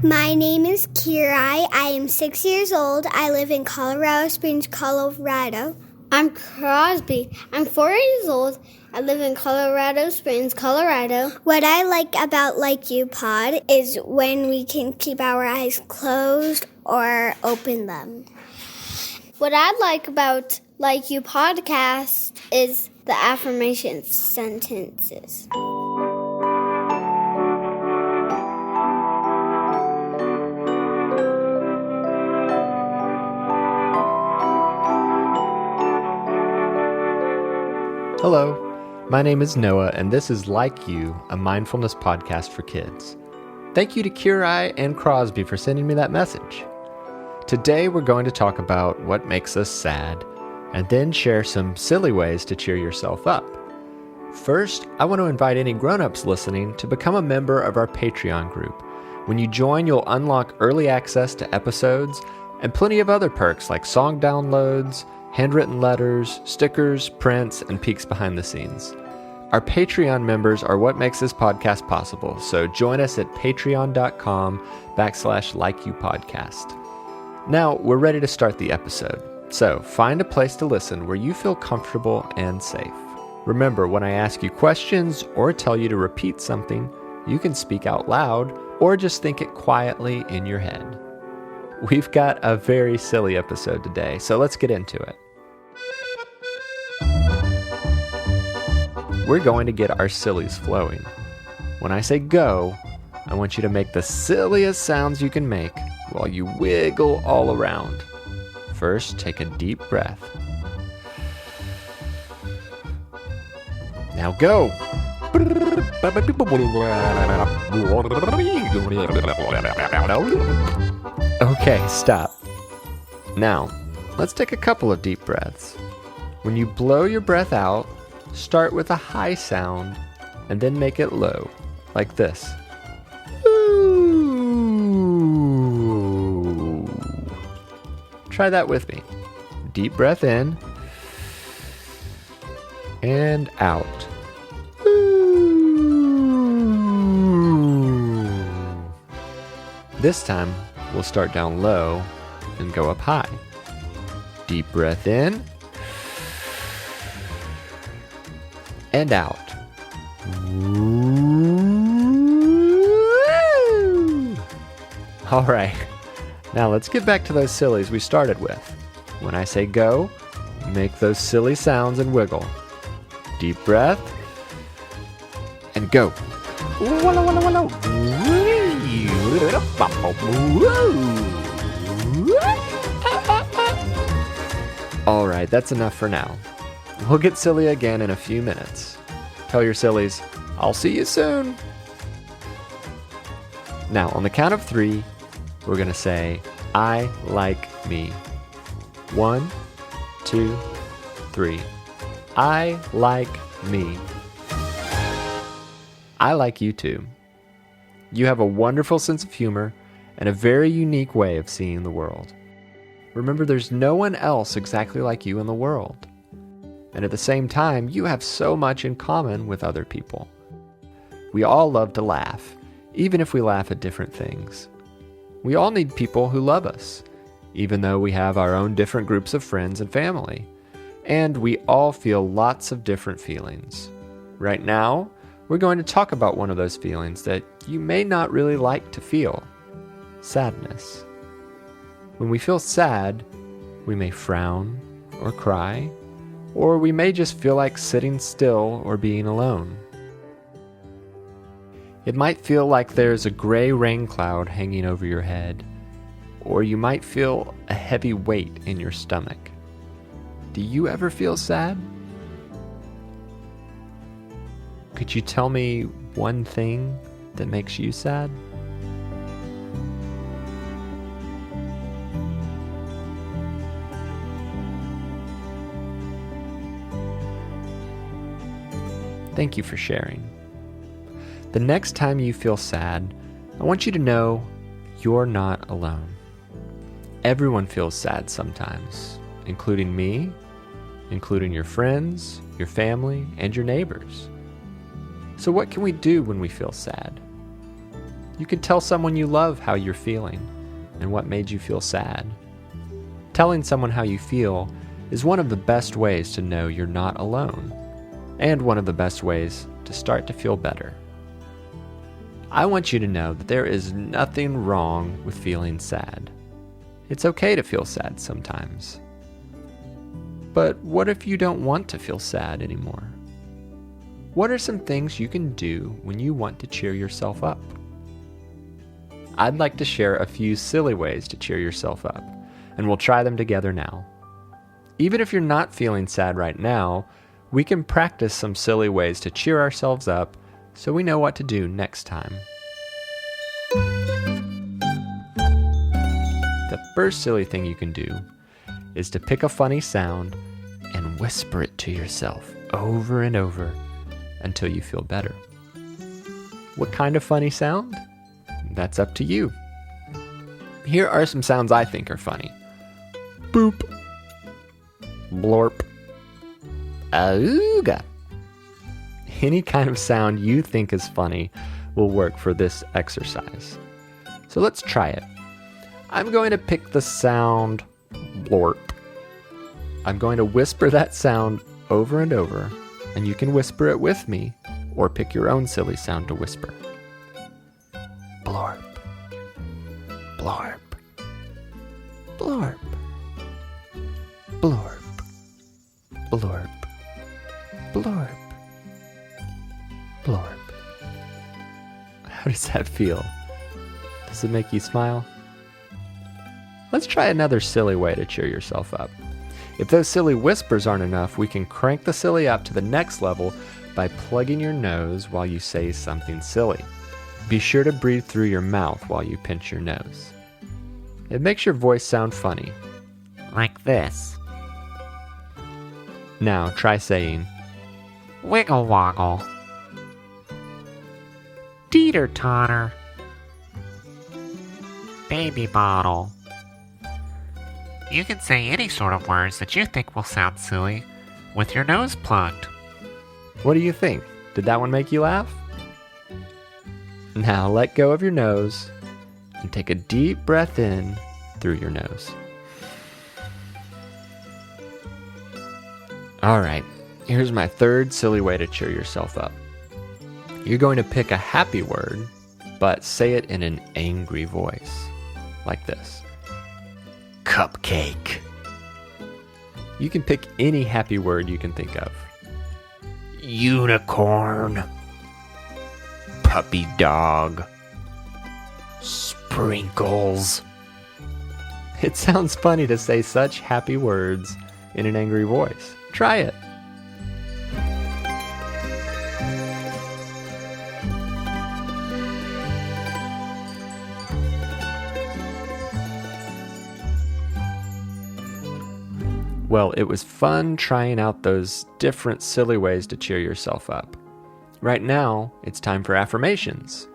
My name is Kirai. I am 6 years old. I live in Colorado Springs, Colorado. I'm Crosby. I'm 4 years old. I live in Colorado Springs, Colorado. What I like about Like You Pod is when we can keep our eyes closed or open them. What I like about Like You Podcast is the affirmations sentences. Hello, my name is Noah, and this is Like You, a mindfulness podcast for kids. Thank you to Kirai and Crosby for sending me that message. Today we're going to talk about what makes us sad, and then share some silly ways to cheer yourself up. First, I want to invite any grown-ups listening to become a member of our Patreon group. When you join, you'll unlock early access to episodes and plenty of other perks like song downloads, handwritten letters, stickers, prints, and peeks behind the scenes. Our Patreon members are what makes this podcast possible, so join us at patreon.com/likeyoupodcast. Now, we're ready to start the episode, so find a place to listen where you feel comfortable and safe. Remember, when I ask you questions or tell you to repeat something, you can speak out loud or just think it quietly in your head. We've got a very silly episode today, so let's get into it. We're going to get our sillies flowing. When I say go, I want you to make the silliest sounds you can make while you wiggle all around. First, take a deep breath. Now go! Okay, stop. Now, let's take a couple of deep breaths. When you blow your breath out, start with a high sound and then make it low, like this. Ooh. Try that with me. Deep breath in and out. Ooh. This time, we'll start down low and go up high. Deep breath in and out. All right, now let's get back to those sillies we started with. When I say go, make those silly sounds and wiggle. Deep breath and go. All right, that's enough for now. We'll get silly again in a few minutes. Tell your sillies, I'll see you soon. Now, on the count of 3, we're going to say, I like me. 1, 2, 3. I like me. I like you too. You have a wonderful sense of humor and a very unique way of seeing the world. Remember, there's no one else exactly like you in the world. And at the same time, you have so much in common with other people. We all love to laugh, even if we laugh at different things. We all need people who love us, even though we have our own different groups of friends and family. And we all feel lots of different feelings. Right now, we're going to talk about one of those feelings that you may not really like to feel: sadness. When we feel sad, we may frown or cry, or we may just feel like sitting still or being alone. It might feel like there's a gray rain cloud hanging over your head, or you might feel a heavy weight in your stomach. Do you ever feel sad? Could you tell me one thing that makes you sad? Thank you for sharing. The next time you feel sad, I want you to know you're not alone. Everyone feels sad sometimes, including me, including your friends, your family, and your neighbors. So what can we do when we feel sad? You could tell someone you love how you're feeling and what made you feel sad. Telling someone how you feel is one of the best ways to know you're not alone, and one of the best ways to start to feel better. I want you to know that there is nothing wrong with feeling sad. It's okay to feel sad sometimes. But what if you don't want to feel sad anymore? What are some things you can do when you want to cheer yourself up? I'd like to share a few silly ways to cheer yourself up, and we'll try them together now. Even if you're not feeling sad right now, we can practice some silly ways to cheer ourselves up so we know what to do next time. The first silly thing you can do is to pick a funny sound and whisper it to yourself over and over until you feel better. What kind of funny sound? That's up to you. Here are some sounds I think are funny. Boop. Blorp. Auga. Any kind of sound you think is funny will work for this exercise. So let's try it. I'm going to pick the sound blorp. I'm going to whisper that sound over and over, and you can whisper it with me or pick your own silly sound to whisper. Blorp. Blorp. Blorp. Blorp. Blorp. Blorp. Blorp. How does that feel? Does it make you smile? Let's try another silly way to cheer yourself up. If those silly whispers aren't enough, we can crank the silly up to the next level by plugging your nose while you say something silly. Be sure to breathe through your mouth while you pinch your nose. It makes your voice sound funny. Like this. Now try saying, wiggle woggle, teeter totter, baby bottle. You can say any sort of words that you think will sound silly with your nose plugged. What do you think? Did that one make you laugh? Now let go of your nose and take a deep breath in through your nose. Alright, here's my third silly way to cheer yourself up. You're going to pick a happy word, but say it in an angry voice, like this. Cupcake. You can pick any happy word you can think of. Unicorn. Puppy dog. Sprinkles. It sounds funny to say such happy words in an angry voice. Try it. Well, it was fun trying out those different silly ways to cheer yourself up. Right now, it's time for affirmations.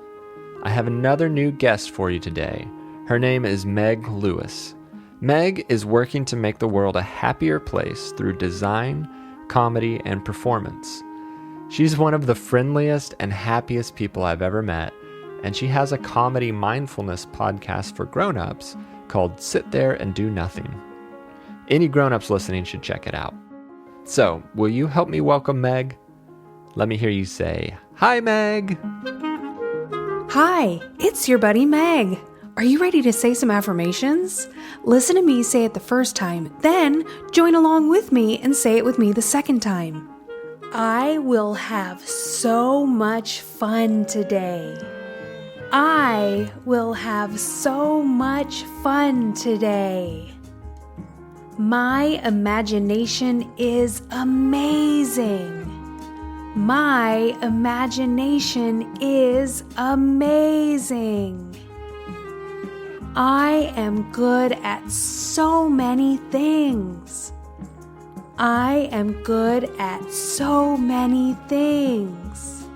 I have another new guest for you today. Her name is Meg Lewis. Meg is working to make the world a happier place through design, comedy, and performance. She's one of the friendliest and happiest people I've ever met, and she has a comedy mindfulness podcast for grown-ups called Sit There and Do Nothing. Any grown-ups listening should check it out. So, will you help me welcome Meg? Let me hear you say, "Hi, Meg!" Hi, it's your buddy Meg. Are you ready to say some affirmations? Listen to me say it the first time, then join along with me and say it with me the second time. I will have so much fun today. I will have so much fun today. My imagination is amazing. My imagination is amazing. I am good at so many things. I am good at so many things.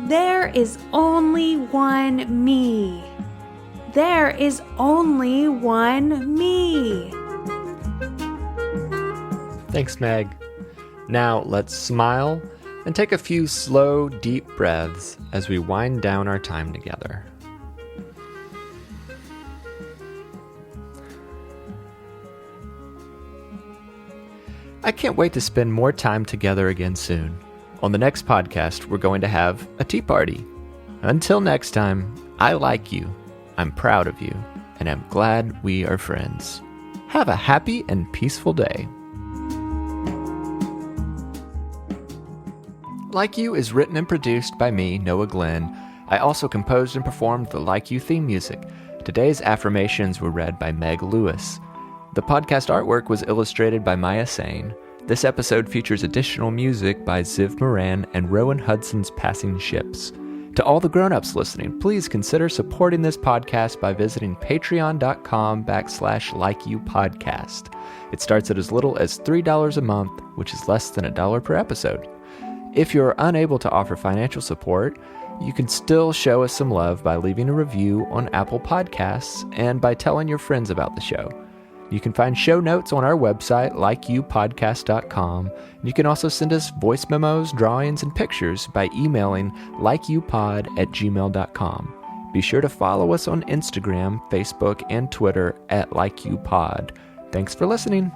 There is only one me. There is only one me. Thanks, Meg. Now let's smile and take a few slow, deep breaths as we wind down our time together. I can't wait to spend more time together again soon. On the next podcast, we're going to have a tea party. Until next time, I like you, I'm proud of you, and I'm glad we are friends. Have a happy and peaceful day. Like You is written and produced by me, Noah Glenn. I also composed and performed the Like You theme music. Today's affirmations were read by Meg Lewis. The podcast artwork was illustrated by Mia Saine. This episode features additional music by Ziv Moran and Rowan Hudson's Passing Ships. To all the grown-ups listening, please consider supporting this podcast by visiting patreon.com/likeyoupodcast. It starts at as little as $3 a month, which is less than $1 per episode. If you're unable to offer financial support, you can still show us some love by leaving a review on Apple Podcasts and by telling your friends about the show. You can find show notes on our website, likeyoupodcast.com. You can also send us voice memos, drawings, and pictures by emailing likeyoupod@gmail.com. Be sure to follow us on Instagram, Facebook, and Twitter @likeyoupod. Thanks for listening.